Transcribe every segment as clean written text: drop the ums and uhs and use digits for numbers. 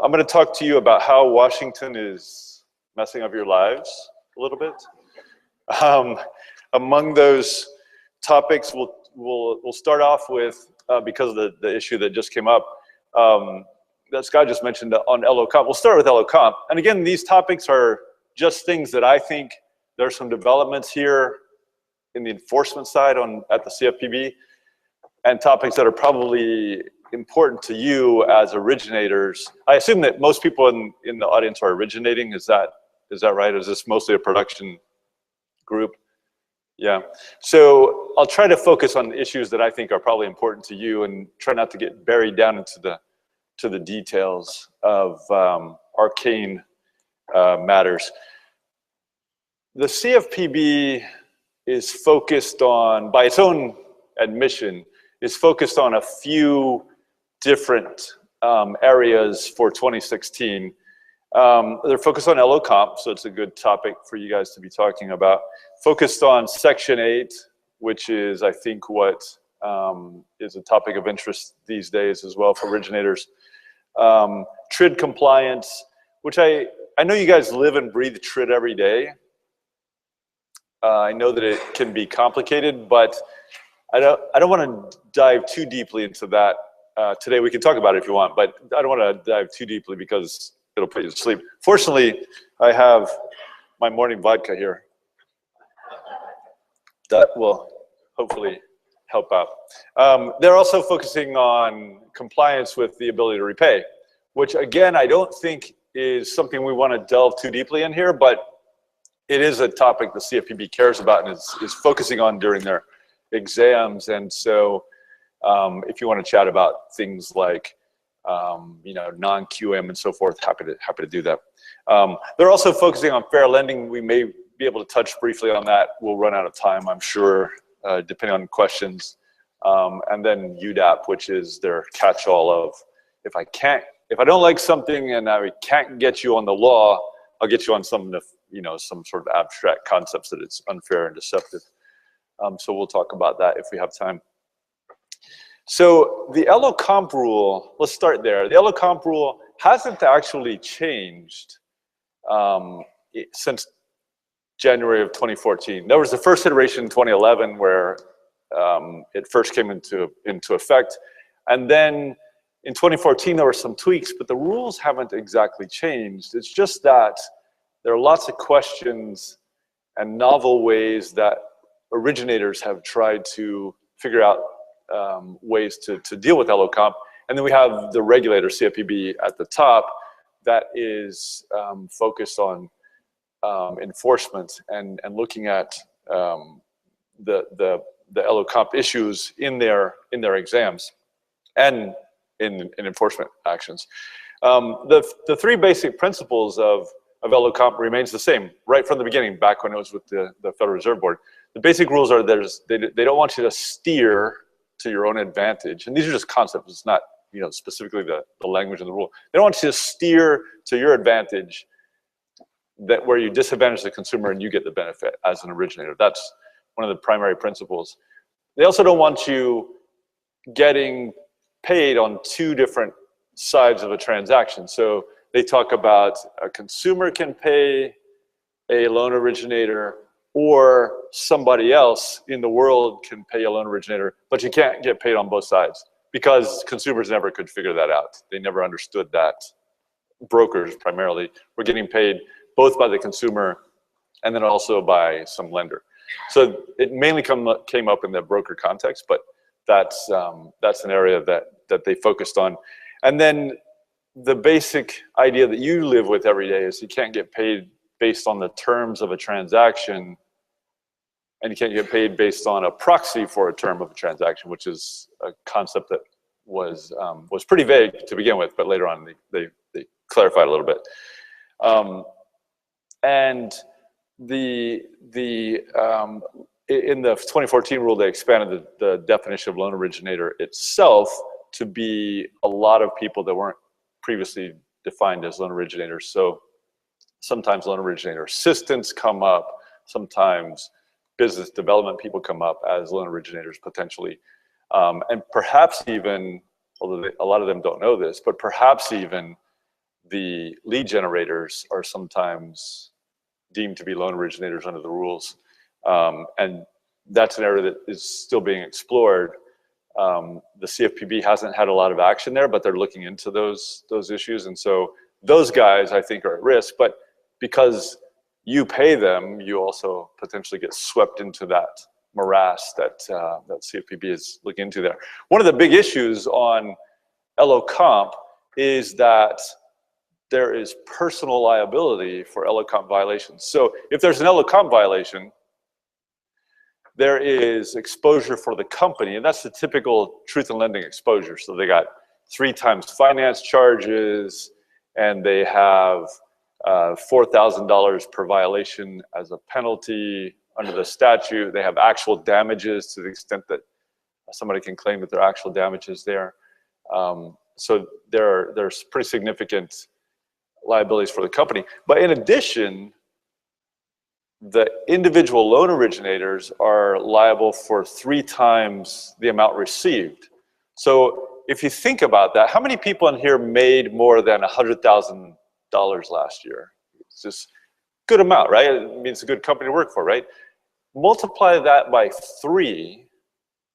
I'm going to talk to you about how Washington is messing up your lives a little bit. Among those topics, we'll start off with, because of the issue that just came up, that Scott just mentioned on LO Comp. We'll start with LO Comp. And again, these topics are just things that I think there's some developments here in the enforcement side at the CFPB, and topics that are probably important to you as originators. I assume that most people in the audience are originating. Is that right? Is this mostly a production group? Yeah. So I'll try to focus on issues that I think are probably important to you and try not to get buried down into the details of arcane matters. The CFPB is focused on, by its own admission, is focused on a few different areas for 2016. They're focused on LO Comp, so it's a good topic for you guys to be talking about. Focused on Section 8, which is, I think, what is a topic of interest these days as well for originators. TRID compliance, which I know you guys live and breathe TRID every day. I know that it can be complicated, but I don't want to dive too deeply into that today. We can talk about it if you want, but I don't want to dive too deeply because it'll put you to sleep. Fortunately, I have my morning vodka here that will hopefully help out. They're also focusing on compliance with the ability to repay, which again, I don't think is something we want to delve too deeply in here, but it is a topic the CFPB cares about and is focusing on during their exams. And so if you want to chat about things like non-QM and so forth, happy to do that. They're also focusing on fair lending. We may be able to touch briefly on that. We'll run out of time, I'm sure, depending on questions. And then UDAP, which is their catch-all of, if I don't like something and I can't get you on the law, I'll get you on some sort of abstract concepts that it's unfair and deceptive. So we'll talk about that if we have time. So the LO Comp rule, let's start there. The LO Comp rule hasn't actually changed since January of 2014. There was the first iteration in 2011 where it first came into effect. And then in 2014, there were some tweaks, but the rules haven't exactly changed. It's just that there are lots of questions and novel ways that originators have tried to figure out ways to deal with LO Comp. And then we have the regulator, CFPB, at the top that is focused on enforcement and looking at the LO Comp issues in their exams and in enforcement actions. The three basic principles of LO Comp remains the same right from the beginning, back when it was with the Federal Reserve Board. The basic rules are they don't want you to steer to your own advantage. And these are just concepts. It's not specifically the language of the rule. They don't want you to steer to your advantage that where you disadvantage the consumer and you get the benefit as an originator. That's one of the primary principles. They also don't want you getting paid on two different sides of a transaction. So they talk about a consumer can pay a loan originator or somebody else in the world can pay a loan originator, but you can't get paid on both sides because consumers never could figure that out. They never understood that. Brokers primarily were getting paid both by the consumer and then also by some lender. So it mainly came up in the broker context, but that's an area that they focused on. And then the basic idea that you live with every day is you can't get paid based on the terms of a transaction, and you can't get paid based on a proxy for a term of a transaction, which is a concept that was pretty vague to begin with, but later on they clarified a little bit. And in the 2014 rule, they expanded the definition of loan originator itself to be a lot of people that weren't previously defined as loan originators. So sometimes loan originator assistants come up, sometimes business development people come up as loan originators potentially. And perhaps even, although a lot of them don't know this, but perhaps even the lead generators are sometimes deemed to be loan originators under the rules. And that's an area that is still being explored. The CFPB hasn't had a lot of action there, but they're looking into those issues. And so those guys, I think, are at risk. But because you pay them, you also potentially get swept into that morass that CFPB is looking into there. One of the big issues on LO Comp is that there is personal liability for LO Comp violations. So if there's an LO Comp violation, there is exposure for the company, and that's the typical truth in lending exposure. So they got 3 times finance charges, and they have $4,000 per violation as a penalty under the statute. They have actual damages to the extent that somebody can claim that there are actual damages there. So there's pretty significant liabilities for the company. But in addition, the individual loan originators are liable for 3 times the amount received. So if you think about that, how many people in here made more than $100,000 last year? It's just a good amount, right? It means it's a good company to work for, right? Multiply that by 3,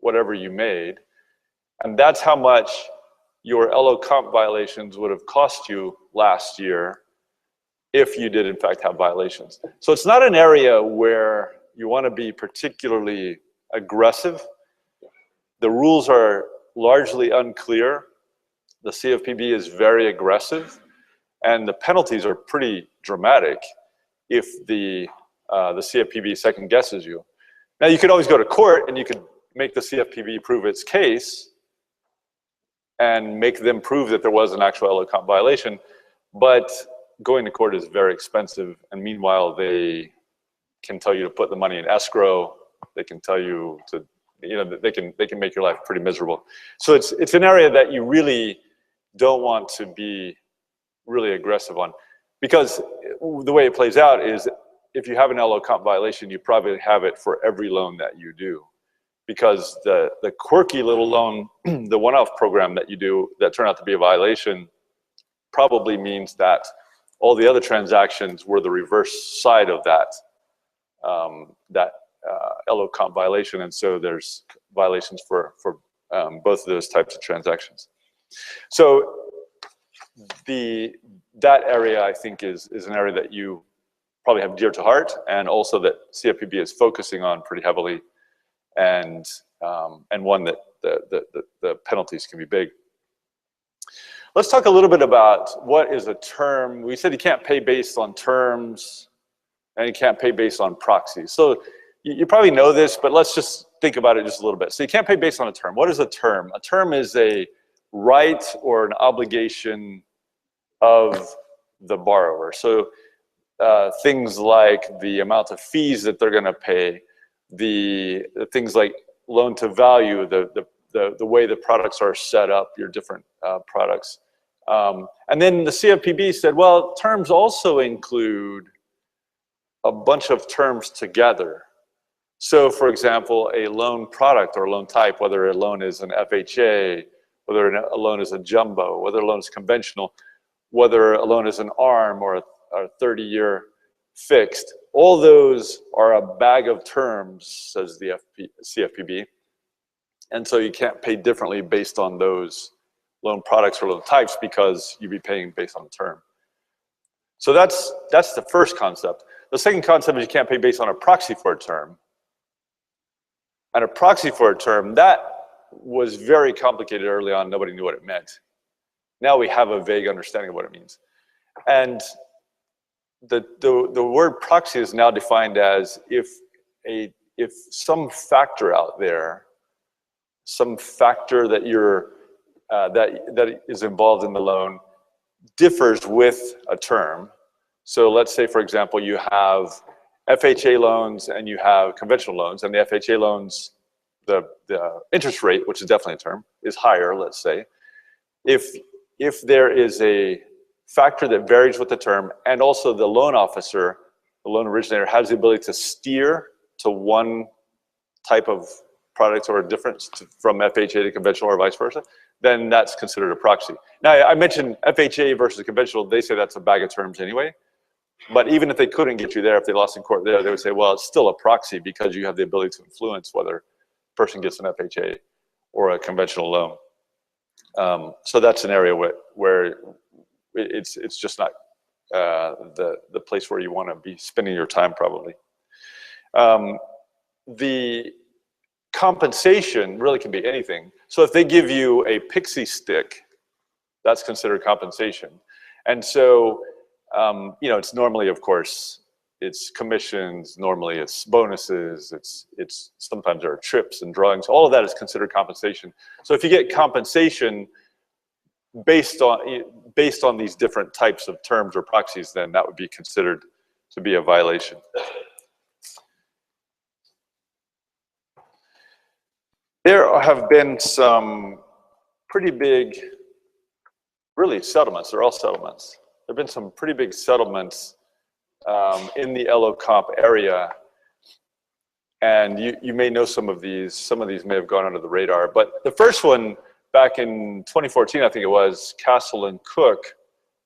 whatever you made, and that's how much your LO Comp violations would have cost you last year if you did in fact have violations. So it's not an area where you want to be particularly aggressive. The rules are largely unclear. The CFPB is very aggressive, and the penalties are pretty dramatic if the CFPB second guesses you. Now you could always go to court and you could make the CFPB prove its case and make them prove that there was an actual LO Comp violation, but going to court is very expensive, and meanwhile they can tell you to put the money in escrow. They can tell you to, they can make your life pretty miserable. So it's an area that you really don't want to be really aggressive on, because the way it plays out is if you have an LO Comp violation, you probably have it for every loan that you do, because the quirky little loan, the one-off program that you do that turn out to be a violation probably means that all the other transactions were the reverse side of that LO Comp violation, and so there's violations for both of those types of transactions. So that area, I think, is an area that you probably have dear to heart, and also that CFPB is focusing on pretty heavily, and one that the penalties can be big. Let's talk a little bit about what is a term. We said you can't pay based on terms, and you can't pay based on proxies. So you probably know this, but let's just think about it just a little bit. So you can't pay based on a term. What is a term? A term is a right or an obligation of the borrower. So things like the amount of fees that they're going to pay, the things like loan to value, the way the products are set up, your different products. And then the CFPB said, well, terms also include a bunch of terms together. So for example, a loan product or loan type, whether a loan is an FHA, whether a loan is a jumbo, whether a loan is conventional, whether a loan is an ARM or a 30-year fixed, all those are a bag of terms, says the CFPB. And so you can't pay differently based on those loan products or loan types, because you'd be paying based on the term. So that's the first concept. The second concept is you can't pay based on a proxy for a term. And a proxy for a term, that was very complicated early on. Nobody knew what it meant. Now we have a vague understanding of what it means. And the word proxy is now defined as if some factor out there, some factor that that is involved in the loan differs with a term. So let's say, for example, you have FHA loans and you have conventional loans, and the FHA loans, the interest rate, which is definitely a term, is higher, let's say. If there is a factor that varies with the term, and also the loan officer, the loan originator, has the ability to steer to one type of product or a difference from FHA to conventional or vice versa, then that's considered a proxy. Now, I mentioned FHA versus conventional. They say that's a bag of terms anyway. But even if they couldn't get you there, if they lost in court there, they would say, well, it's still a proxy because you have the ability to influence whether a person gets an FHA or a conventional loan. So that's an area where it's just not the place where you want to be spending your time, probably. The compensation really can be anything. So if they give you a pixie stick, that's considered compensation. And so, you know, it's normally, of course, it's commissions, normally it's bonuses, it's sometimes there are trips and drawings. All of that is considered compensation. So if you get compensation based on these different types of terms or proxies, then that would be considered to be a violation. There have been some pretty big, really settlements. They're all settlements. There have been some pretty big settlements in the LO Comp area. And you may know some of these. Some of these may have gone under the radar. But the first one, back in 2014, I think it was, Castle & Cook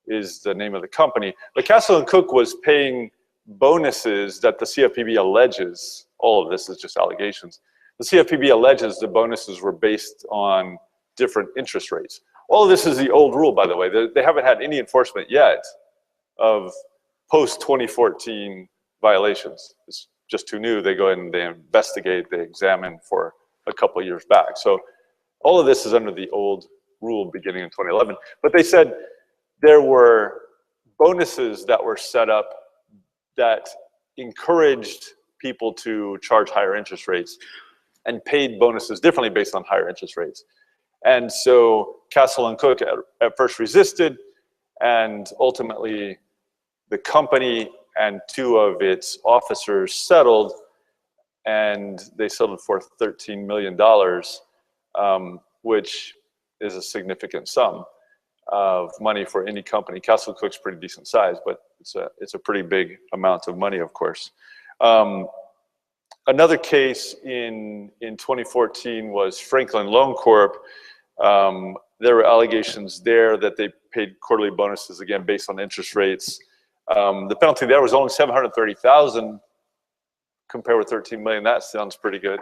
is the name of the company. But Castle & Cook was paying bonuses that the CFPB alleges. All of this is just allegations. The CFPB alleges the bonuses were based on different interest rates. All of this is the old rule, by the way. They haven't had any enforcement yet of post-2014 violations. It's just too new. They go in and they investigate, they examine for a couple of years back. So all of this is under the old rule beginning in 2011. But they said there were bonuses that were set up that encouraged people to charge higher interest rates and paid bonuses differently based on higher interest rates. And so Castle & Cook at first resisted, and ultimately the company and two of its officers settled, and they settled for $13 million, which is a significant sum of money for any company. Castle & Cook's pretty decent size, but it's a pretty big amount of money, of course. Another case in 2014 was Franklin Loan Corp. There were allegations there that they paid quarterly bonuses, again, based on interest rates. The penalty there was only $730,000 compared with $13 million. That sounds pretty good,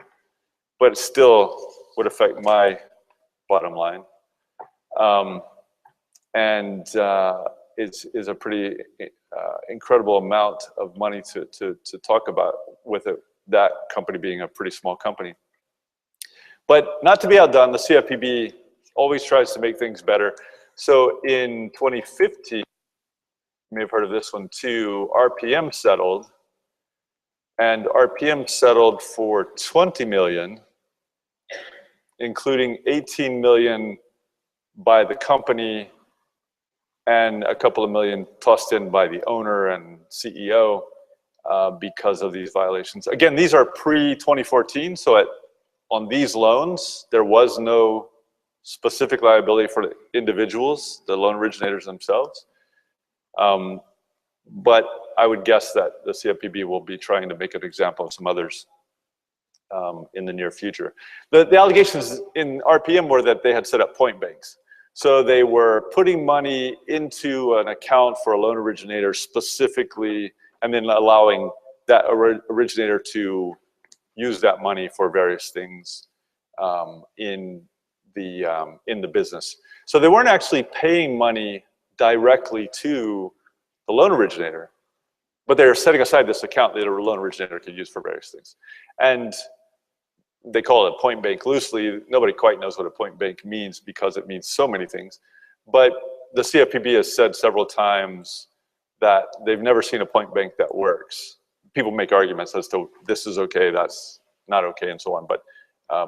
but it still would affect my bottom line. It's a pretty incredible amount of money to talk about with it. That company being a pretty small company. But not to be outdone, the CFPB always tries to make things better. So in 2015, you may have heard of this one too, RPM settled. And RPM settled for $20 million, including $18 million by the company and a couple of million tossed in by the owner and CEO. Because of these violations. Again, these are pre-2014, so on these loans, there was no specific liability for the individuals, the loan originators themselves. But I would guess that the CFPB will be trying to make an example of some others in the near future. The allegations in RPM were that they had set up point banks. So they were putting money into an account for a loan originator specifically, and then allowing that originator to use that money for various things in the business. So they weren't actually paying money directly to the loan originator, but they were setting aside this account that a loan originator could use for various things. And they call it a point bank loosely. Nobody quite knows what a point bank means because it means so many things. But the CFPB has said several times that they've never seen a point bank that works. People make arguments as to this is okay, that's not okay, and so on. But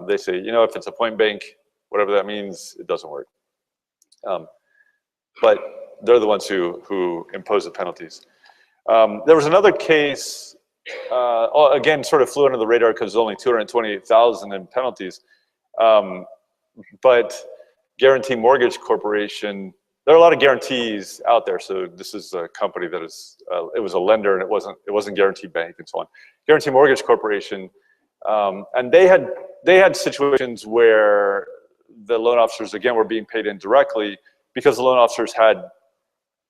they say, you know, if it's a point bank, whatever that means, it doesn't work. But they're the ones who impose the penalties. There was another case, again, sort of flew under the radar because only $228,000 in penalties. But Guarantee Mortgage Corporation, there are a lot of guarantees out there. So this is a company that is, it was a lender and it wasn't Guarantee Bank and so on. Guarantee Mortgage Corporation, and they had situations where the loan officers, again, were being paid indirectly because the loan officers had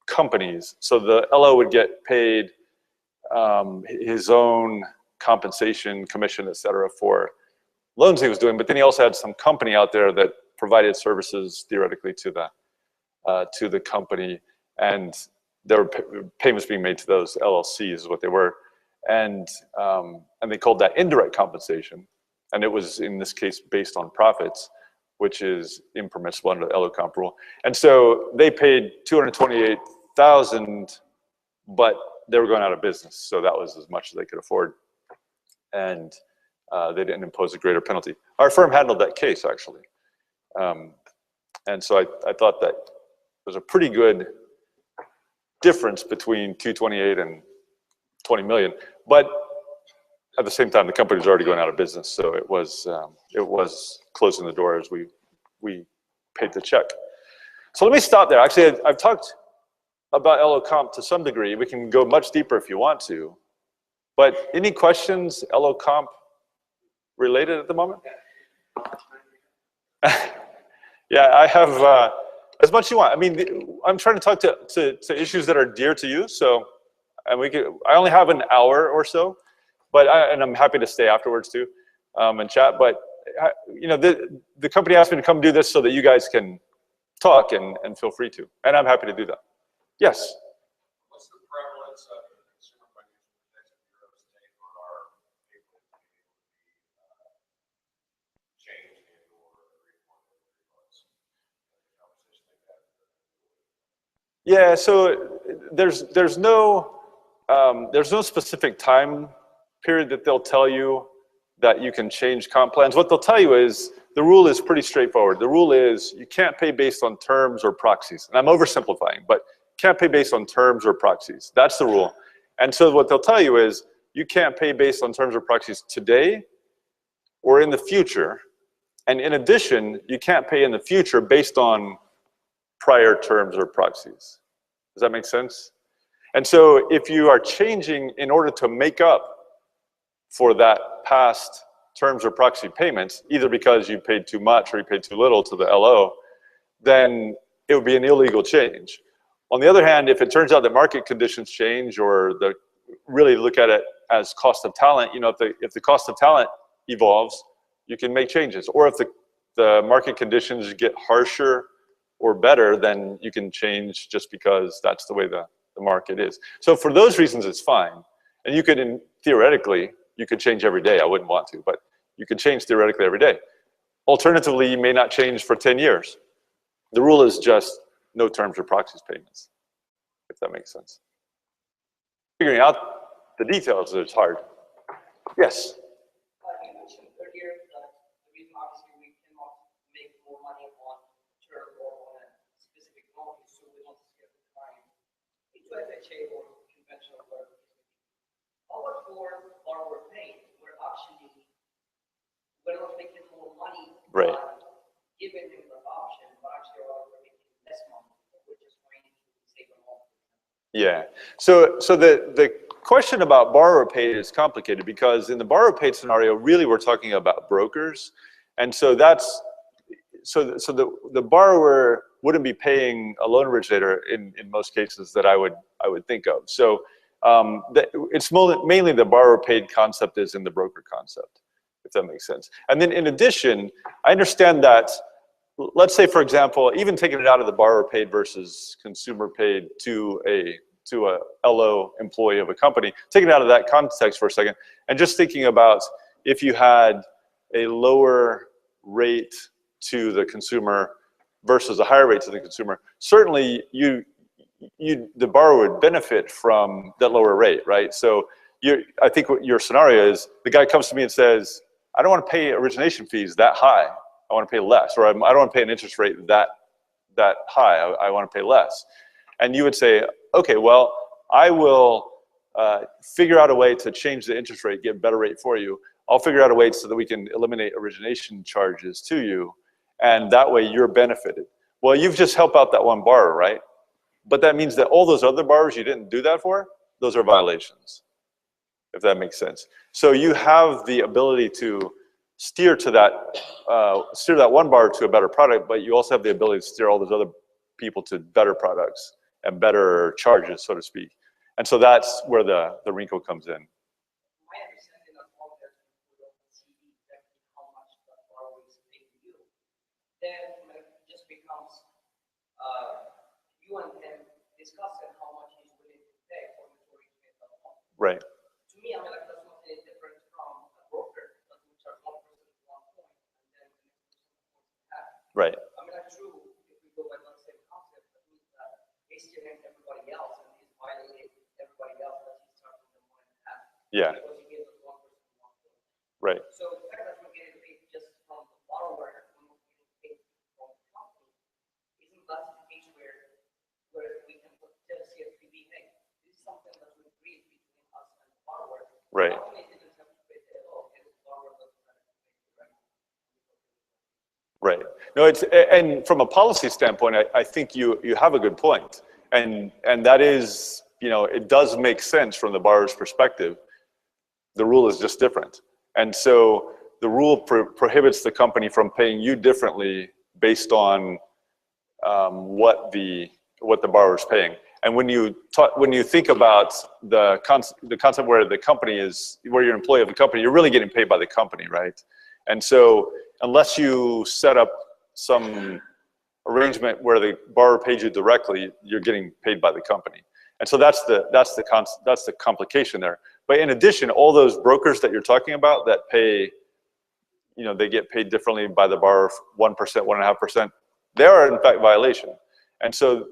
companies. So the LO would get paid his own compensation, commission, et cetera, for loans he was doing, but then he also had some company out there that provided services theoretically to the company, and there were payments being made to those LLCs is what they were, and they called that indirect compensation, and it was in this case based on profits, which is impermissible under the LO comp rule. And so they paid $228,000, but they were going out of business, so that was as much as they could afford, and they didn't impose a greater penalty. Our firm handled that case, actually. And so I thought that was a pretty good difference between 228 and 20 million. But at the same time, the company was already going out of business, so it was closing the door as we paid the check. So let me stop there. Actually, I've talked about LO comp to some degree. We can go much deeper if you want to. But any questions LO comp related at the moment? Yeah, I have as much as you want. I mean, I'm trying to talk to issues that are dear to you. So, and I only have an hour or so, but and I'm happy to stay afterwards too, and chat. But you know, the company asked me to come do this so that you guys can talk and feel free to, and I'm happy to do that. Yes. What's the prevalence of consumer financial protection bureaus today on our people to be changed and/or reformed every 3 months? Yeah, so there's no specific time period that they'll tell you that you can change comp plans. What they'll tell you is the rule is pretty straightforward. The rule is you can't pay based on terms or proxies. And I'm oversimplifying, but can't pay based on terms or proxies. That's the rule. And so what they'll tell you is you can't pay based on terms or proxies today or in the future. And in addition, you can't pay in the future based on prior terms or proxies. Does that make sense? And so if you are changing in order to make up for that past terms or proxy payments, either because you paid too much or you paid too little to the LO, then it would be an illegal change. On the other hand, if it turns out that market conditions change or really look at it as cost of talent, you know, if the cost of talent evolves, you can make changes. Or if the market conditions get harsher or better, then you can change just because that's the way the market is. So for those reasons, it's fine. And you could, theoretically, you could change every day. I wouldn't want to, but you could change theoretically every day. Alternatively, you may not change for 10 years. The rule is just no terms or proxies payments, if that makes sense. Figuring out the details is hard. Yes? You mentioned earlier that the reason obviously we cannot make more money on term or on a specific loan is so we don't scare the client into FHA or conventional loan. How about for borrower paid, where actually we're not making more money, right, giving them the option, but actually we're making less money, we're just trying to save them all. Yeah. So the question about borrower paid is complicated because in the borrower paid scenario, really we're talking about brokers, and so the borrower wouldn't be paying a loan originator in most cases that I would think of. So it's mainly the borrower paid concept is in the broker concept, if that makes sense. And then in addition, I understand that, let's say for example, even taking it out of the borrower paid versus consumer paid to a LO employee of a company, taking it out of that context for a second, and just thinking about if you had a lower rate to the consumer versus a higher rate to the consumer, certainly the borrower would benefit from that lower rate, right? So I think what your scenario is, the guy comes to me and says, I don't want to pay origination fees that high. I want to pay less, or I don't want to pay an interest rate that high. I want to pay less. And you would say, okay, well, I will figure out a way to change the interest rate, get a better rate for you. I'll figure out a way so that we can eliminate origination charges to you, and that way you're benefited. Well, you've just helped out that one borrower, right? But that means that all those other borrowers you didn't do that for, those are violations, if that makes sense. So you have the ability to steer that one borrower to a better product, but you also have the ability to steer all those other people to better products and better charges, so to speak. And so that's where the wrinkle comes in. My understanding of all that, we don't see exactly how much the borrower is paying you. Then when it just becomes you and him discussing how much he's willing to pay for the originate the loan. Right. To me, I mean, like, that's not any different from a broker that will charge 1% at one point and then the next person half. Right. I mean, like, true, if we go by that same concept, that means that he's stealing everybody else and he's violating everybody else that he's charging them 1.5. Yeah. Because he gives us 1% at one point. Right. So the fact that we're getting paid just from the borrower and we're not getting paid from the company, isn't that the case where we can tell CFPB, hey, this is something that we agreed between us and the borrower. Right. The company didn't have to pay the loan, and the borrower doesn't have to pay the rent. Right. No, and from a policy standpoint, I think you have a good point. And that is, it does make sense from the borrower's perspective. The rule is just different. And so the rule prohibits the company from paying you differently based on what the borrower is paying. And when you think about the concept where the company is, where you're an employee of the company, you're really getting paid by the company, right? And so unless you set up some arrangement where the borrower pays you directly, you're getting paid by the company. And so that's the complication there. But in addition, all those brokers that you're talking about that pay, they get paid differently by the borrower, 1%, 1.5%, they are in fact violation. And so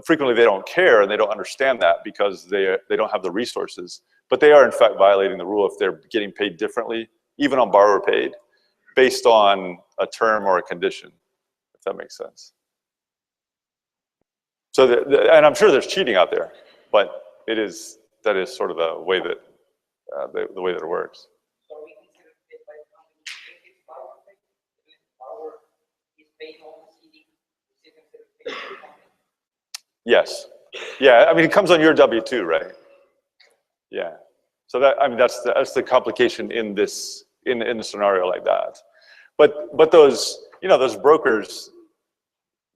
frequently they don't care and they don't understand that because they don't have the resources. But they are in fact violating the rule if they're getting paid differently, even on borrower paid, based on a term or a condition, if that makes sense. So, and I'm sure there's cheating out there, but that is sort of the way that the way that it works. So we consider paid by the company if it's borrower paid, if the borrower is paying on the CD, is it considered paid by the company? Yes. Yeah. I mean, it comes on your W-2, right? Yeah. So that's the complication in this in a scenario like that. But those those brokers,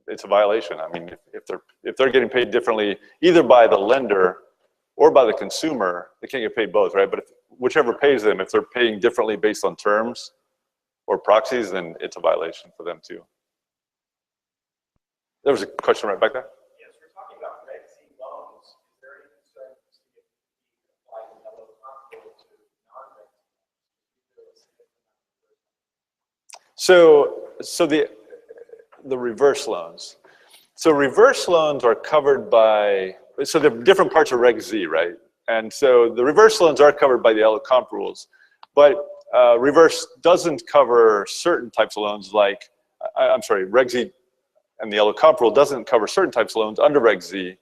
it's a violation. I mean, if they're getting paid differently either by the lender or by the consumer, they can't get paid both, right? But whichever pays them, if they're paying differently based on terms or proxies, then it's a violation for them too. There was a question right back there. Yes, we're talking about Reg Z loans. Is there any concern to be applied in LO comparable to non-Reg Z? So the reverse loans. So reverse loans are covered by, so the different parts of Reg Z, right? And so the reverse loans are covered by the LO comp rules, but reverse doesn't cover certain types of loans like, I'm sorry, Reg Z and the LO comp rule doesn't cover certain types of loans under Reg Z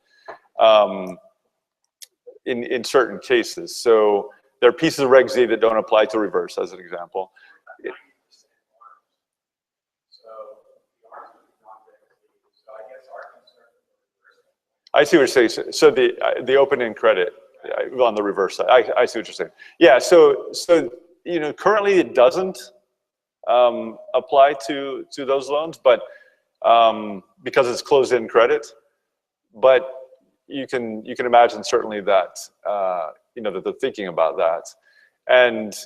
in certain cases. So there are pieces of Reg Z that don't apply to reverse, as an example. I see what you're saying. So the open-end credit on the reverse side. I see what you're saying. Yeah. So currently it doesn't apply to those loans, but because it's closed-end credit. But you can imagine certainly that that they're thinking about that. And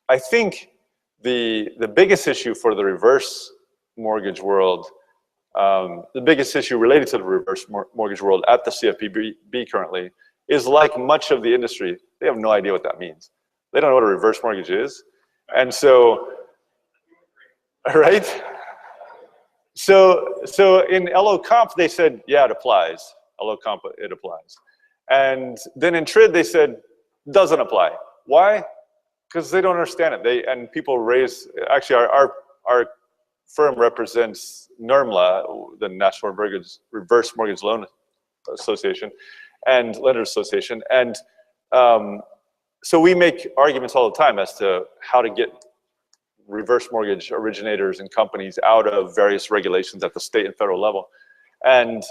I think the biggest issue for the reverse mortgage world. The biggest issue related to the reverse mortgage world at the CFPB currently is, like much of the industry, they have no idea what that means. They don't know what a reverse mortgage is. And so, right? So in LO Comp, they said, yeah, it applies. LO Comp, it applies. And then in TRID, they said, doesn't apply. Why? Because they don't understand it. And people raise, actually our firm represents NRMLA, the National Reverse Mortgage Loan Association and Lenders Association. And so we make arguments all the time as to how to get reverse mortgage originators and companies out of various regulations at the state and federal level. And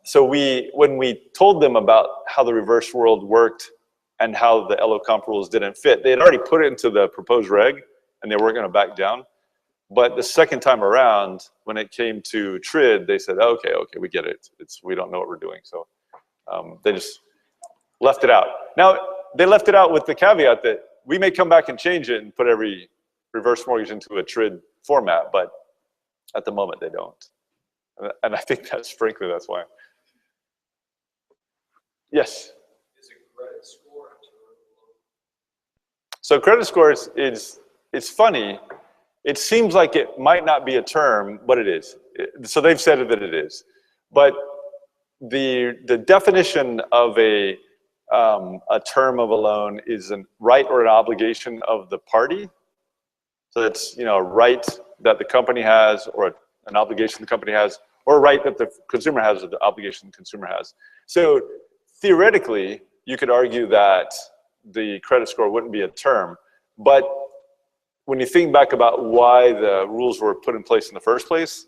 so when we told them about how the reverse world worked and how the LO Comp rules didn't fit, they had already put it into the proposed reg, and they weren't going to back down. But the second time around, when it came to TRID, they said, okay, we get it. We don't know what we're doing. So they just left it out. Now, they left it out with the caveat that we may come back and change it and put every reverse mortgage into a TRID format, but at the moment they don't. And I think frankly, that's why. Yes? Is a credit score a term? So credit score it's funny. It seems like it might not be a term, but it is. So they've said that it is. But the definition of a term of a loan is a right or an obligation of the party. So it's a right that the company has, or an obligation the company has, or a right that the consumer has, or the obligation the consumer has. So theoretically, you could argue that the credit score wouldn't be a term, but when you think back about why the rules were put in place in the first place,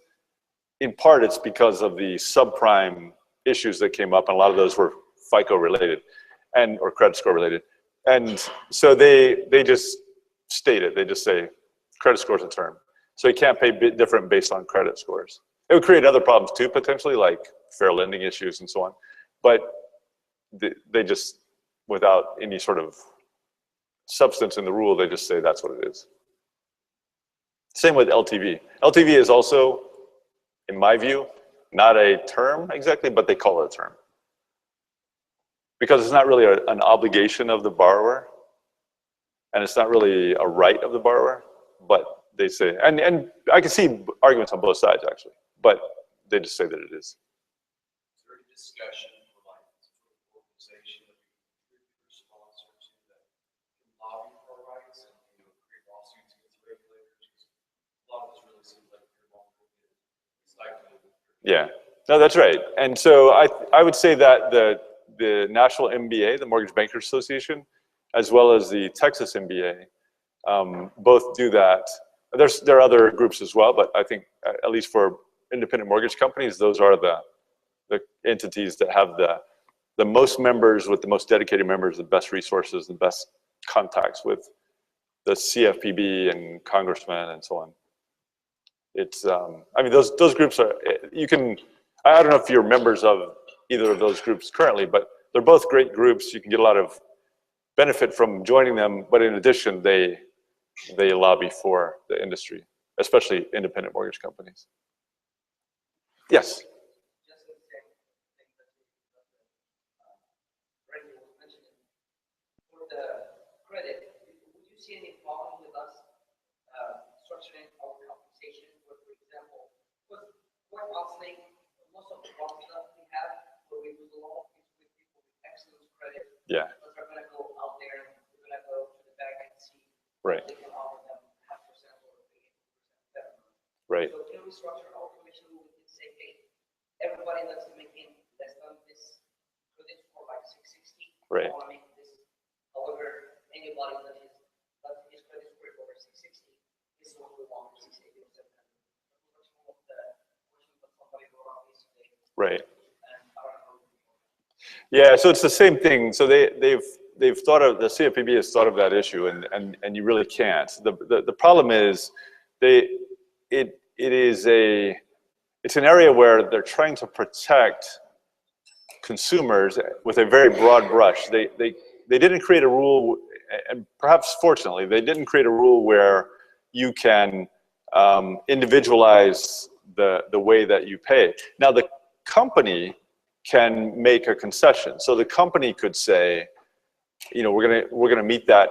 in part it's because of the subprime issues that came up, and a lot of those were FICO related or credit score related. And so they just state it. They just say credit score is a term. So you can't pay different based on credit scores. It would create other problems too, potentially, like fair lending issues and so on. But they just, without any sort of substance in the rule, they just say that's what it is. Same with LTV. LTV is also, in my view, not a term exactly, but they call it a term. Because it's not really an obligation of the borrower, and it's not really a right of the borrower, but they say, and I can see arguments on both sides actually, but they just say that it is. Is there any discussion for like an organization that we sponsor to that can lobby for rights and create lawsuits against regulators? A lot of this really seems like you're stifling. Yeah, no, that's right. And so I would say that the National MBA, the Mortgage Bankers Association, as well as the Texas MBA, both do that. There are other groups as well, but I think at least for independent mortgage companies, those are the entities that have the most members, with the most dedicated members, the best resources, the best contacts with the CFPB and congressmen and so on. It's, I mean, those groups are, I don't know if you're members of either of those groups currently, but they're both great groups. You can get a lot of benefit from joining them, but in addition, they lobby for the industry, especially independent mortgage companies. Yes? Just the same thing that Randy was mentioning. For the credit, would you see any problem with us structuring our compensation? For example, quite honestly, most of the problems that we have where we lose a lot is with people with excellent credit. Yeah. Because they're going to go out there and they're going to go to the bank and see Right. if they can offer them 0.5% or 8% better. Right. So can we structure our commission rule and say, hey, everybody that's making less than this credit score like 660, Right. I want to make this. However, anybody that his credit score is over 660 is what we want, 680 or 700. That's one of the questions that somebody brought up yesterday. Right. And I don't know. Yeah, so it's the same thing. So they've thought of, the CFPB has thought of that issue, and you really can't. The problem is it's an area where they're trying to protect consumers with a very broad brush. They didn't create a rule, and perhaps fortunately, they didn't create a rule where you can individualize the way that you pay. Now the company can make a concession. So the company could say, we're gonna meet that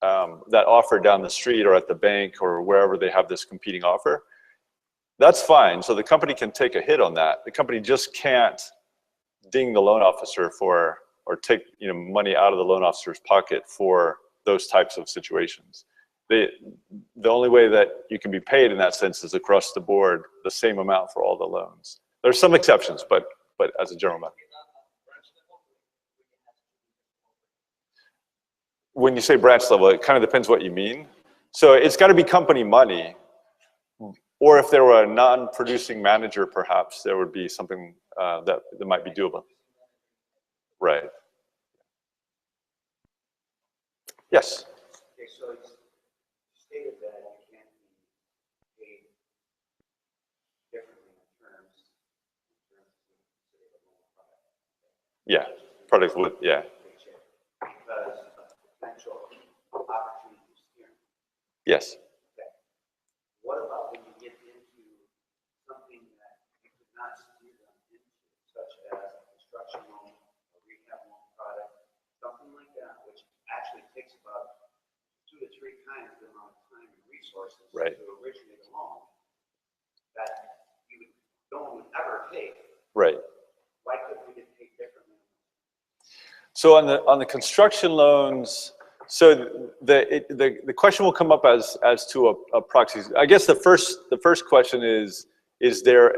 offer down the street or at the bank or wherever they have this competing offer. That's fine. So the company can take a hit on that. The company just can't ding the loan officer for, or take money out of the loan officer's pocket for those types of situations. The only way that you can be paid in that sense is across the board, the same amount for all the loans. There's some exceptions, but as a general matter. When you say branch level, it kind of depends what you mean. So it's got to be company money, or if there were a non-producing manager, perhaps there would be something that might be doable. Right. Yes. Okay, so you stated that Yeah, product would, yeah. Because of potential opportunity steering. Yes. Okay. What about when you get into something that you could not steer them into, such as a construction loan, a rehab loan product, something like that, which actually takes about 2 to 3 times the amount of time and resources Right. to originate a loan that no one would ever take. Right. Why couldn't we get paid differently? So on the construction loans, so the question will come up as to a proxy. I guess the first question is there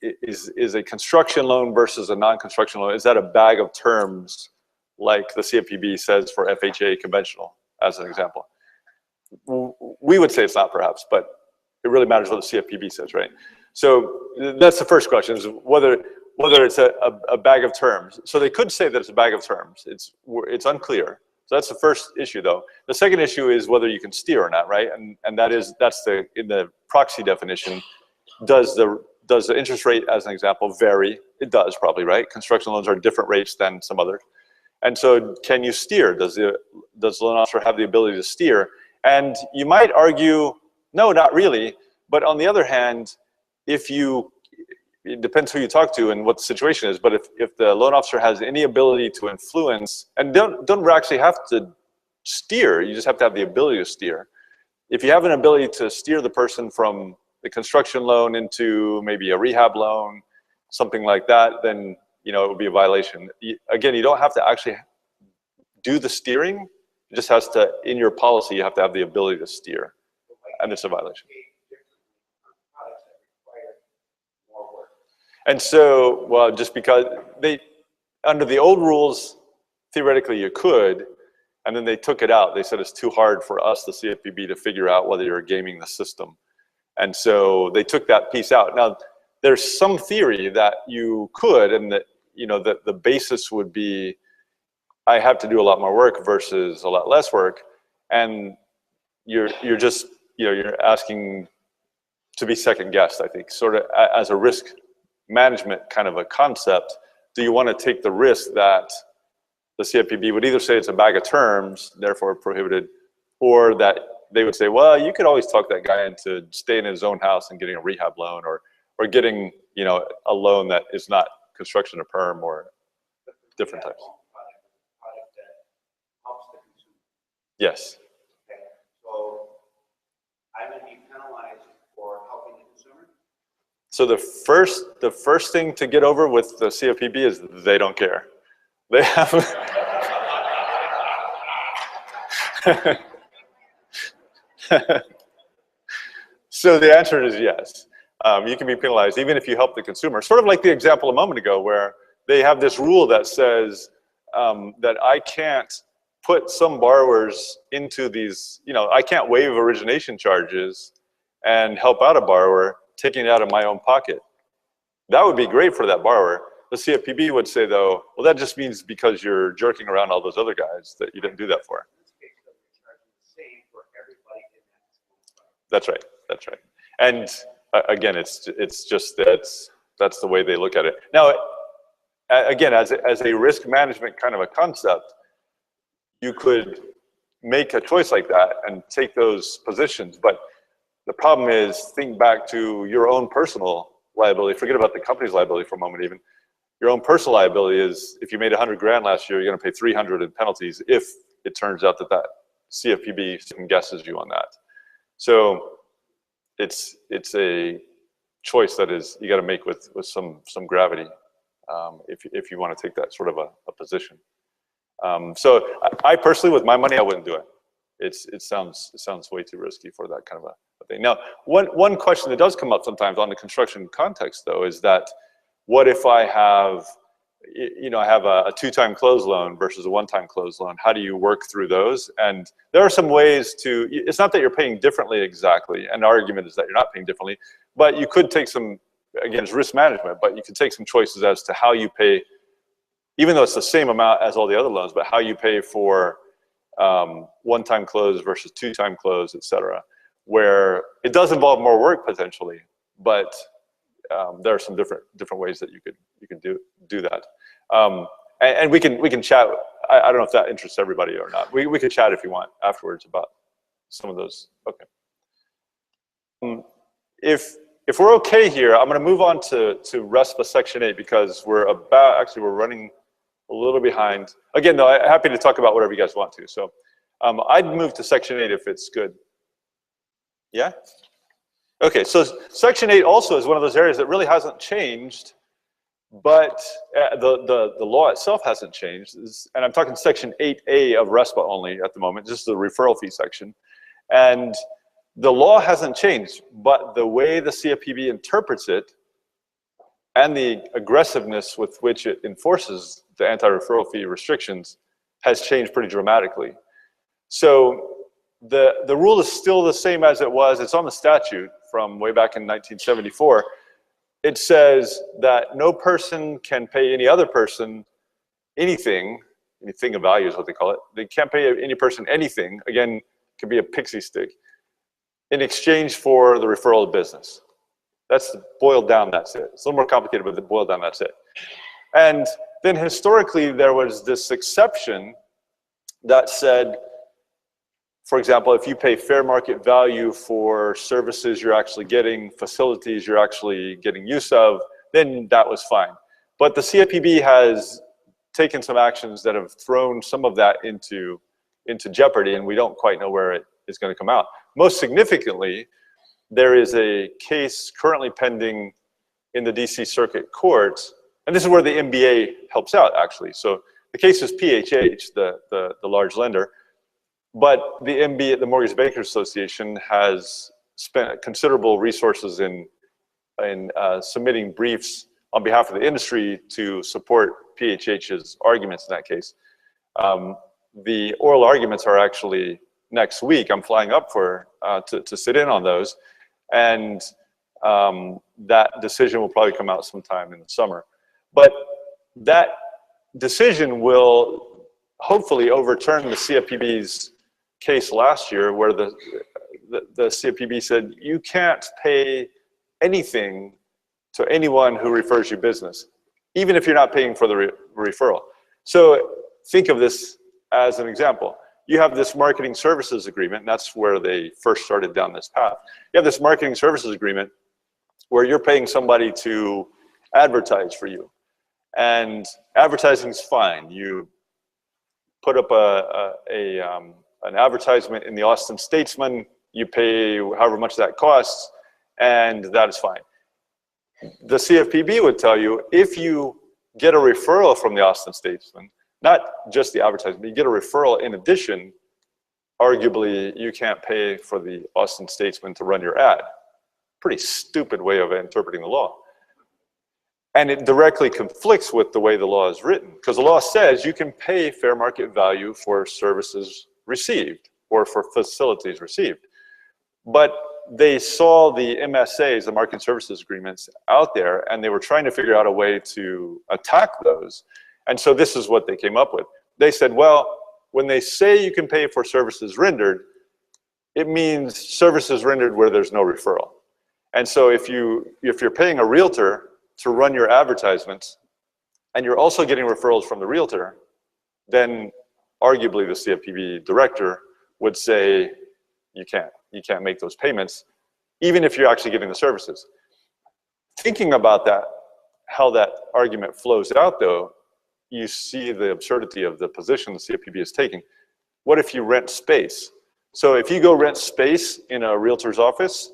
is a construction loan versus a non-construction loan? Is that a bag of terms like the CFPB says for FHA conventional, as an example? We would say it's not, perhaps, but it really matters what the CFPB says, right? So that's the first question, is whether it's a bag of terms. So they could say that it's a bag of terms. It's unclear. So that's the first issue, though. The second issue is whether you can steer or not, right? And that's in the proxy definition. Does the interest rate, as an example, vary? It does, probably, right? Construction loans are different rates than some others. And so can you steer? Does the loan officer have the ability to steer? And you might argue, no, not really. But on the other hand, it depends who you talk to and what the situation is, but if the loan officer has any ability to influence, and don't actually have to steer, you just have to have the ability to steer. If you have an ability to steer the person from the construction loan into maybe a rehab loan, something like that, then it would be a violation. Again, you don't have to actually do the steering, it just has to, in your policy, you have to have the ability to steer, and it's a violation. And so, well, just because under the old rules, theoretically you could, and then they took it out. They said it's too hard for us, the CFPB, to figure out whether you're gaming the system. And so they took that piece out. Now, there's some theory that you could, and that, the basis would be, I have to do a lot more work versus a lot less work. And you're just, you're asking to be second guessed, I think, sort of as a risk management kind of a concept. Do you want to take the risk that the CFPB would either say it's a bag of terms, therefore prohibited, or that they would say, well, you could always talk that guy into staying in his own house and getting a rehab loan, or getting, a loan that is not construction or perm or different types. Yes. Okay. So I'm going to be penalized for helping the consumer? So the first thing to get over with the CFPB is they don't care. They have. So the answer is yes. You can be penalized even if you help the consumer. Sort of like the example a moment ago where they have this rule that says that I can't put some borrowers into these, I can't waive origination charges and help out a borrower taking it out of my own pocket. That would be great for that borrower. The CFPB would say, though, well, that just means because you're jerking around all those other guys that you didn't do that for. That's right. That's right. And again, it's just that's the way they look at it. Now, again, as a risk management kind of a concept, you could make a choice like that and take those positions. But the problem is, think back to your own personal liability. Forget about the company's liability for a moment even. Your own personal liability is, if you made 100 grand last year, you're going to pay 300 in penalties if it turns out that CFPB second guesses you on that. So it's a choice that is you got to make with some gravity if you want to take that sort of a position. So I personally, with my money, I wouldn't do it. It sounds way too risky for that kind of a thing. Now, one question that does come up sometimes on the construction context, though, is that what if I have, I have a 2-time close loan versus a 1-time close loan? How do you work through those? And there are some ways to. It's not that you're paying differently exactly, and the argument is that you're not paying differently, but you could take some. Again, it's risk management, but you could take some choices as to how you pay, even though it's the same amount as all the other loans, but how you pay for 1-time close versus 2-time close, et cetera, where it does involve more work potentially, but there are some different ways that you could do that. and we can chat. I don't know if that interests everybody or not. We could chat if you want afterwards about some of those. Okay. If we're okay here, I'm going to move on to RESPA Section 8 because we're running a little behind. Again, though, I'm happy to talk about whatever you guys want to. So I'd move to Section 8 if it's good. Yeah? Okay, so Section 8 also is one of those areas that really hasn't changed, but the law itself hasn't changed. And I'm talking Section 8A of RESPA only at the moment, just the referral fee section. And the law hasn't changed, but the way the CFPB interprets it and the aggressiveness with which it enforces the anti-referral fee restrictions has changed pretty dramatically. So the rule is still the same as it was. It's on the statute from way back in 1974. It says that no person can pay any other person anything of value is what they call it. They can't pay any person anything. Again, it could be a pixie stick in exchange for the referral of business. That's boiled down, that's it. It's a little more complicated, but boiled down, that's it. And then historically, there was this exception that said, for example, if you pay fair market value for services you're actually getting, facilities you're actually getting use of, then that was fine. But the CFPB has taken some actions that have thrown some of that into jeopardy, and we don't quite know where it is going to come out. Most significantly, there is a case currently pending in the DC Circuit Court, and this is where the MBA helps out, actually. So the case is PHH, the large lender, but the MBA, the Mortgage Bankers Association, has spent considerable resources in submitting briefs on behalf of the industry to support PHH's arguments in that case. The oral arguments are actually next week. I'm flying up to sit in on those, and that decision will probably come out sometime in the summer. But that decision will hopefully overturn the CFPB's case last year, where the CFPB said you can't pay anything to anyone who refers you business, even if you're not paying for the referral. So think of this as an example. You have this marketing services agreement, and that's where they first started down this path. You have this marketing services agreement where you're paying somebody to advertise for you. And advertising's fine. You put up an advertisement in the Austin Statesman, you pay however much that costs, and that is fine. The CFPB would tell you, if you get a referral from the Austin Statesman, not just the advertisement, but you get a referral in addition, arguably you can't pay for the Austin Statesman to run your ad. Pretty stupid way of interpreting the law. And it directly conflicts with the way the law is written, because the law says you can pay fair market value for services received or for facilities received. But they saw the MSAs, the marketing services agreements, out there, and they were trying to figure out a way to attack those. And so this is what they came up with. They said, well, when they say you can pay for services rendered, it means services rendered where there's no referral. And so if you're paying a realtor to run your advertisements, and you're also getting referrals from the realtor, then arguably the CFPB director would say you can't make those payments, even if you're actually getting the services. Thinking about that, how that argument flows out though, you see the absurdity of the position the CFPB is taking. What if you rent space? So if you go rent space in a realtor's office,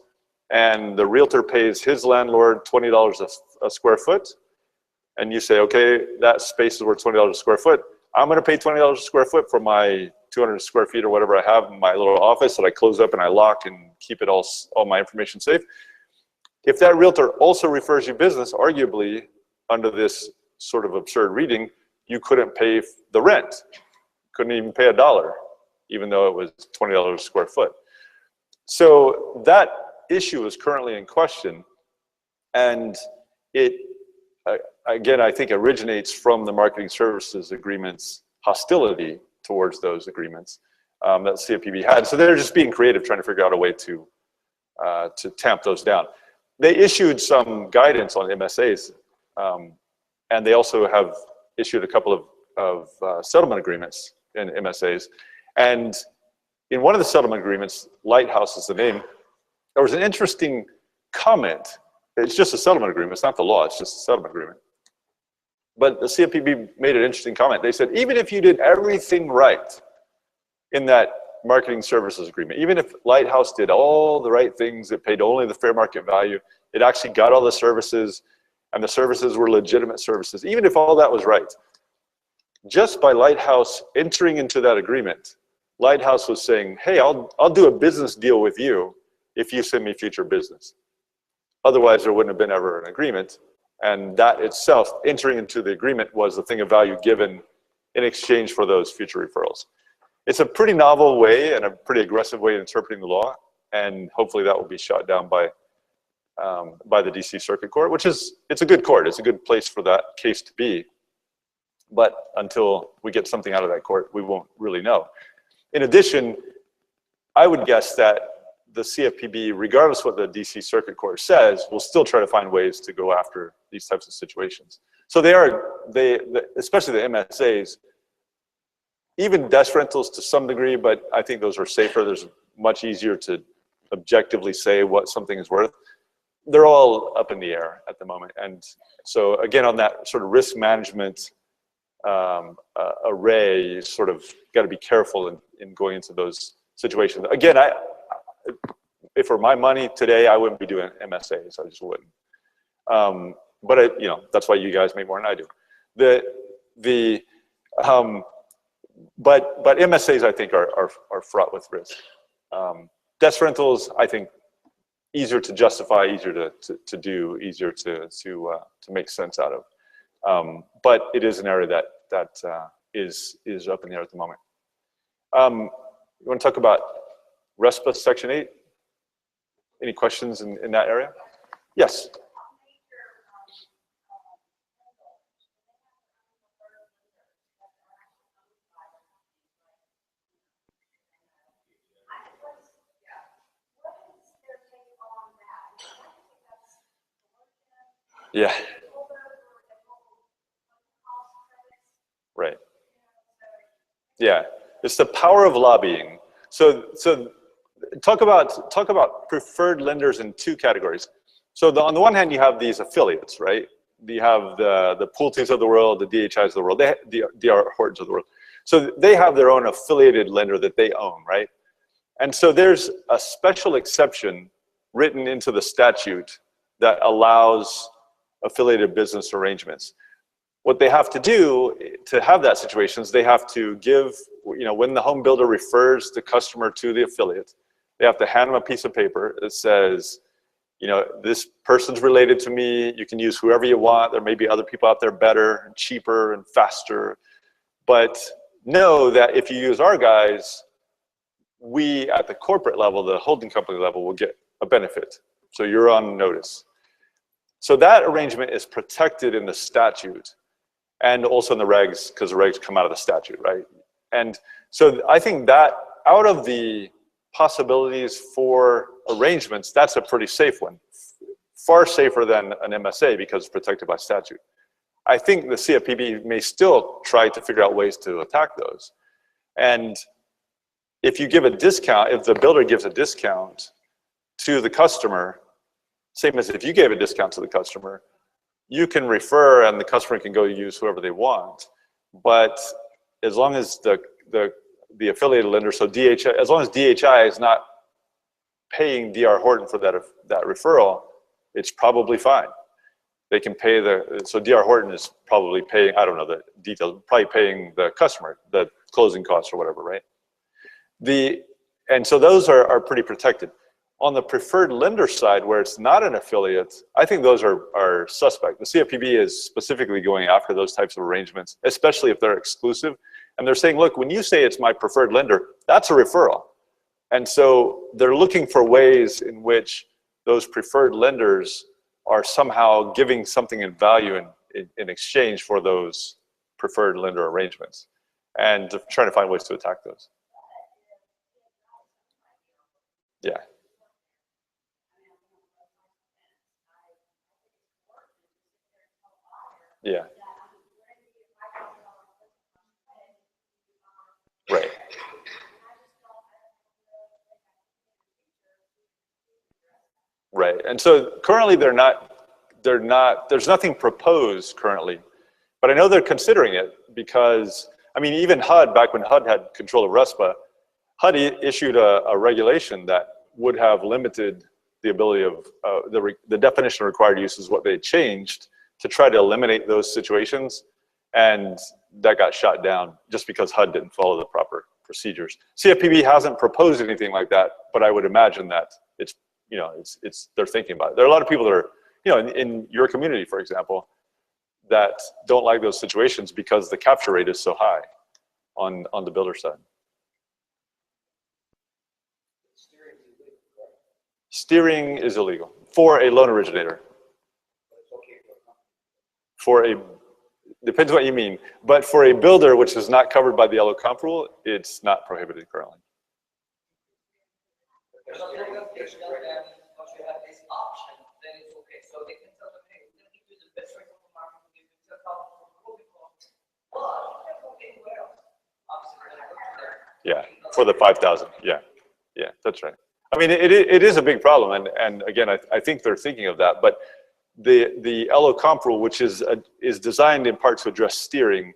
and the realtor pays his landlord $20 a square foot, and you say, okay, that space is worth $20 a square foot. I'm gonna pay $20 a square foot for my 200 square feet or whatever I have in my little office that I close up and I lock and keep it all my information safe. If that realtor also refers you business, arguably, under this sort of absurd reading, you couldn't pay the rent. Couldn't even pay $1, even though it was $20 a square foot. So that issue is currently in question, and it, again, I think originates from the marketing services agreements hostility towards those agreements that CFPB had. So they're just being creative, trying to figure out a way to tamp those down. They issued some guidance on MSAs, and they also have issued a couple of settlement agreements in MSAs. And in one of the settlement agreements, Lighthouse is the name, there was an interesting comment. It's just a settlement agreement. It's not the law. It's just a settlement agreement. But the CFPB made an interesting comment. They said, even if you did everything right in that marketing services agreement, even if Lighthouse did all the right things, it paid only the fair market value, it actually got all the services, and the services were legitimate services, even if all that was right, just by Lighthouse entering into that agreement, Lighthouse was saying, hey, I'll do a business deal with you if you send me future business. Otherwise, there wouldn't have been ever an agreement. And that itself, entering into the agreement, was the thing of value given in exchange for those future referrals. It's a pretty novel way and a pretty aggressive way of interpreting the law. And hopefully that will be shot down by the DC Circuit Court, which is, it's a good court. It's a good place for that case to be. But until we get something out of that court, we won't really know. In addition, I would guess that the CFPB, regardless of what the DC Circuit Court says, will still try to find ways to go after these types of situations. So especially the MSAs, even desk rentals to some degree, but I think those are safer. There's much easier to objectively say what something is worth. They're all up in the air at the moment. And so again, on that sort of risk management array, you sort of got to be careful in going into those situations. Again, if for my money today, I wouldn't be doing MSAs. I just wouldn't. But that's why you guys make more than I do. But MSAs, I think, are fraught with risk. Desk rentals, I think, easier to justify, easier to do, easier to make sense out of. But it is an area that is up in the air at the moment. You want to talk about RESPA Section 8? Any questions in that area? Yes. Yeah. Right. Yeah. It's the power of lobbying. So talk about preferred lenders in two categories. So on the one hand, you have these affiliates, right? You have the Pulte's of the world, the DHIs of the world, the D.R. Hortons of the world. So they have their own affiliated lender that they own, right? And so there's a special exception written into the statute that allows affiliated business arrangements. What they have to do to have that situation is they have to give, when the home builder refers the customer to the affiliate, they have to hand them a piece of paper that says, this person's related to me. You can use whoever you want. There may be other people out there better and cheaper and faster. But know that if you use our guys, we at the corporate level, the holding company level, will get a benefit. So you're on notice. So that arrangement is protected in the statute and also in the regs, because the regs come out of the statute, right? And so I think that out of the possibilities for arrangements, that's a pretty safe one. Far safer than an MSA because it's protected by statute. I think the CFPB may still try to figure out ways to attack those. And if you give a discount, if the builder gives a discount to the customer, same as if you gave a discount to the customer, you can refer and the customer can go use whoever they want. But as long as the affiliated lender, so DHI, as long as DHI is not paying D.R. Horton for that referral, it's probably fine. They can pay so D.R. Horton is probably paying, I don't know the details, probably paying the customer, the closing costs or whatever, right? And so those are pretty protected. On the preferred lender side, where it's not an affiliate, I think those are suspect. The CFPB is specifically going after those types of arrangements, especially if they're exclusive. And they're saying, look, when you say it's my preferred lender, that's a referral. And so they're looking for ways in which those preferred lenders are somehow giving something in value in exchange for those preferred lender arrangements. And trying to find ways to attack those. Yeah. Yeah. right. And so currently there's nothing proposed currently, but I know they're considering it because, I mean, even HUD, back when HUD had control of RESPA, HUD issued a regulation that would have limited the ability of the definition of required use is what they changed to try to eliminate those situations. And that got shot down just because HUD didn't follow the proper procedures. CFPB hasn't proposed anything like that, but I would imagine that it's, you know, they're thinking about it. There are a lot of people that are, you know, in your community, for example, that don't like those situations because the capture rate is so high on the builder side. Steering is illegal for a loan originator. For a, depends what you mean, but for a builder which is not covered by the yellow comp rule, it's not prohibited currently. Once you have this option, then it's okay. So they can tell them, hey, we're going to give you the best rate on the market, we'll give you 10,000 for the closing costs, but you can't go anywhere else. Obviously, they're going to go there. Yeah, for the 5,000. Yeah, yeah, that's right. I mean, it is a big problem, and again, I think they're thinking of that. But the LO comp rule, which is designed in part to address steering,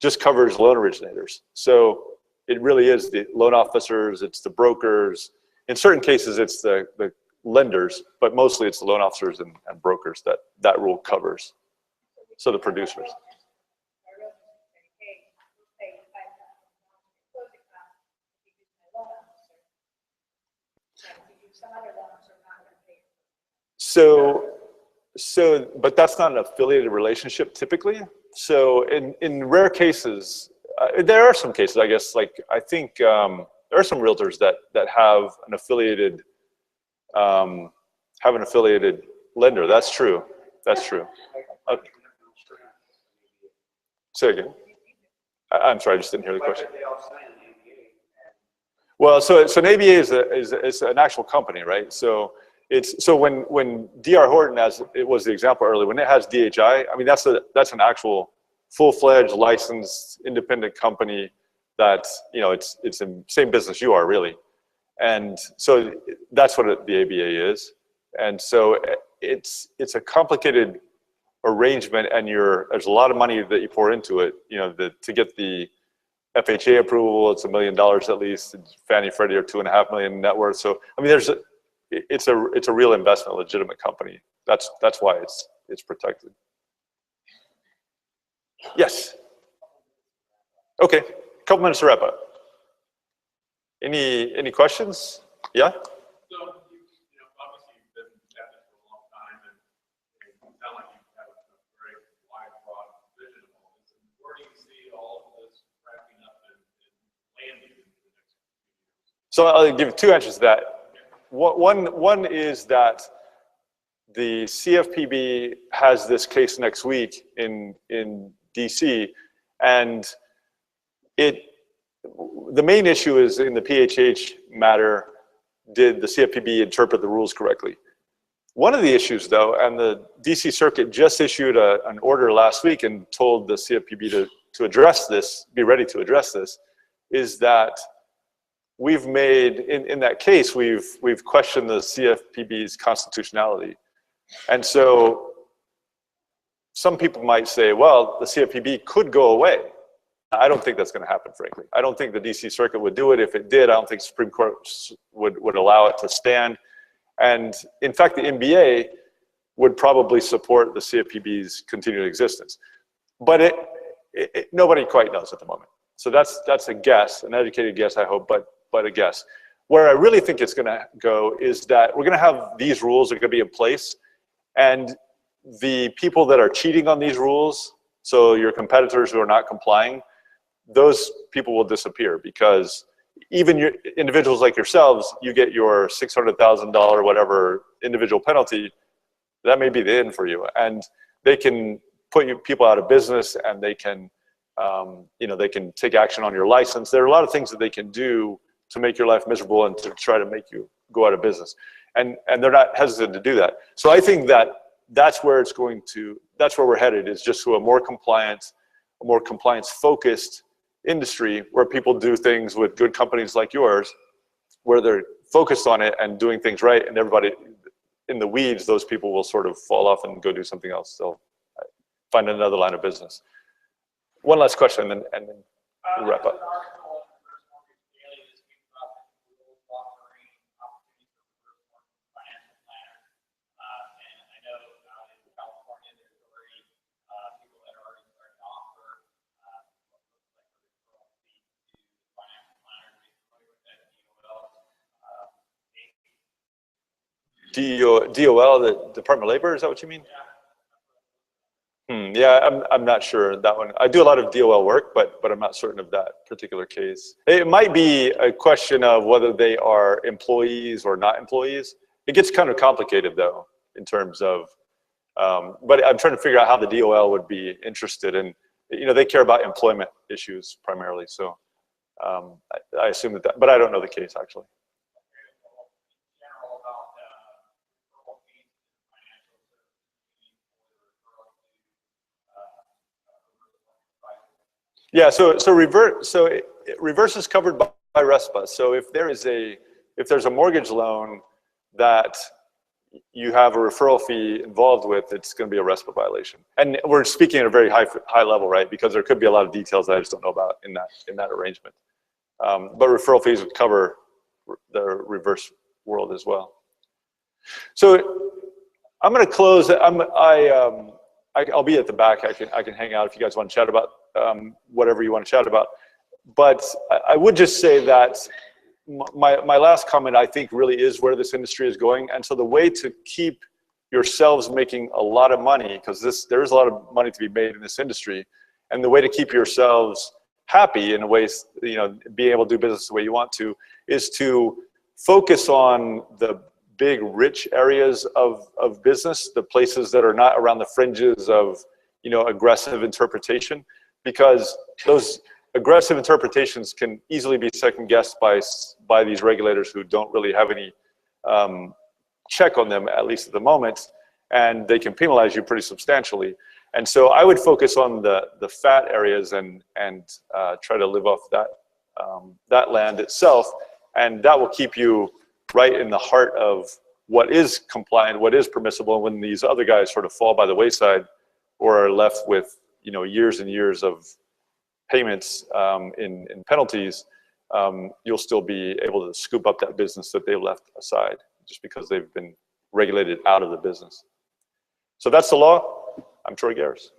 just covers loan originators. So it really is the loan officers, it's the brokers. In certain cases, it's the lenders, but mostly it's the loan officers and brokers that rule covers. So the producers. So, but that's not an affiliated relationship typically. So in rare cases, there are some cases, I guess, like I think there are some realtors that have an affiliated lender. That's true. That's true. Say again. I'm sorry, I just didn't hear the question. Well, so an ABA is an actual company, right? So when DR Horton, as it was the example earlier, when it has DHI, I mean that's an actual full-fledged licensed independent company that, you know, it's the same business you are really, and so that's what the ABA is, and so it's a complicated arrangement, and there's a lot of money that you pour into it, you know, to get the FHA approval. It's $1 million at least. Fannie Freddie are $2.5 million net worth. So I mean, it's a real investment, legitimate company. That's why it's protected. Yes. Okay, a couple minutes to wrap up. Any questions? Yeah. So you know, obviously you've been at this for a long time, and you sound like you have a very wide, broad vision of all this. And where do you see all of this wrapping up and landing in the next few years? So I'll give two answers to that. One is that the CFPB has this case next week in DC, and the main issue is in the PHH matter, did the CFPB interpret the rules correctly? One of the issues though, and the DC Circuit just issued an order last week and told the CFPB to address this, be ready to address this, is that we've made, in that case, we've questioned the CFPB's constitutionality. And so some people might say, well, the CFPB could go away. I don't think that's going to happen, frankly. I don't think the DC Circuit would do it. If it did, I don't think Supreme Court would allow it to stand. And in fact, the NBA would probably support the CFPB's continued existence. But nobody quite knows at the moment. So that's a guess, an educated guess, I hope, but a guess. Where I really think it's going to go is that we're going to have these rules are going to be in place, and the people that are cheating on these rules, so your competitors who are not complying, those people will disappear, because even your individuals like yourselves, you get your $600,000 whatever individual penalty, that may be the end for you, and they can put people out of business, and they can you know, they can take action on your license. There are a lot of things that they can do to make your life miserable and to try to make you go out of business. And they're not hesitant to do that. So I think that's where that's where we're headed, is just to a more compliance focused industry where people do things with good companies like yours, where they're focused on it and doing things right, and everybody, in the weeds, those people will sort of fall off and go do something else. They'll find another line of business. One last question, and then we'll wrap up. DOL, the Department of Labor, is that what you mean? Yeah, I'm not sure that one. I do a lot of DOL work, but I'm not certain of that particular case. It might be a question of whether they are employees or not employees. It gets kind of complicated though, in terms of, but I'm trying to figure out how the DOL would be interested in, they care about employment issues primarily. So I assume that, but I don't know the case actually. Yeah, so reverse is covered by RESPA. So if there's a mortgage loan that you have a referral fee involved with, it's going to be a RESPA violation. And we're speaking at a very high level, right? Because there could be a lot of details that I just don't know about in that arrangement. But referral fees would cover the reverse world as well. So I'm going to close. I'll be at the back. I can hang out if you guys want to chat about whatever you want to chat about. But I would just say that my last comment, I think, really is where this industry is going. And so the way to keep yourselves making a lot of money, because there's a lot of money to be made in this industry, and the way to keep yourselves happy in a way, being able to do business the way you want to, is to focus on the big, rich areas of business, the places that are not around the fringes of, aggressive interpretation, because those aggressive interpretations can easily be second-guessed by these regulators who don't really have any check on them, at least at the moment, and they can penalize you pretty substantially. And so I would focus on the fat areas and try to live off that land itself, and that will keep you right in the heart of what is compliant, what is permissible. And when these other guys sort of fall by the wayside or are left with years and years of payments in penalties, you'll still be able to scoop up that business that they've left aside just because they've been regulated out of the business. So that's the law. I'm Troy Garris.